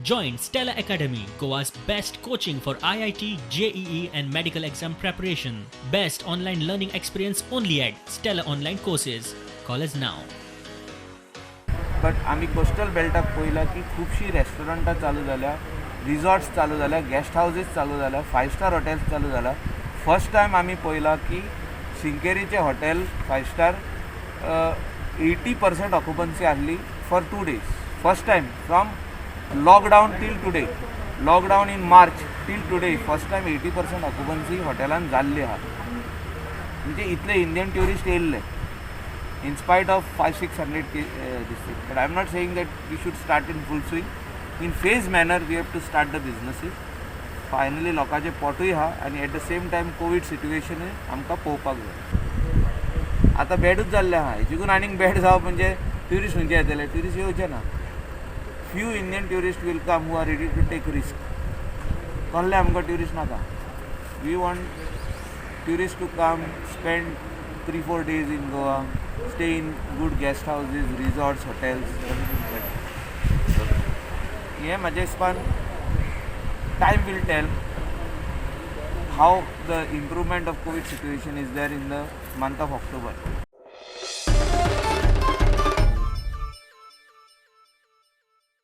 Join Stella Academy, Goa's best coaching for IIT, JEE and medical exam preparation. Best online learning experience only at Stella Online Courses. Call us now. But आम्ही coastal बेल्टाक पळयलां की खुबशीं रेस्टॉरंटां चालू जाल्या, resorts चालू जाल्या, guest houses चालू जाल्या, 5 स्टार हॉटेल्स चालू जाल्या. फर्स्ट टायम आम्ही पळयलां की शिंकेरीचे हॉटेल 5 स्टार 80% ऑक्युपन्सी आसली for 2 days. First time from lockdown till today, lockdown in March till today first time 80% occupancy हॉटेलान जाल्ली आहा. म्हणजे इतले इंडियन ट्युरिस्ट येयल्ले in spite of 500-600 districts. But I am not saying that we should start in full swing. In phase manner we have to start the businesses. Finally लोकांचे पोटूय हा आणि at the same time Covid situation आमकां पळोवपाक जाय. आतां बॅडूच जाल्लें आहा, हेतून आनीक बॅड जावप म्हणजे ट्युरिस्ट खंयचे येतले, ट्युरिस्ट येवचे ना. Few Indian tourist will come who are ready to take risk. कहले आमकां ट्युरिस्ट नाका. We want tourists to come, spend 3-4 days in Goa, stay in good guest houses, resorts, hotels, everything like that. So, yeah, माझ्या हिसपान time will tell how the improvement of COVID situation is there in the month of October.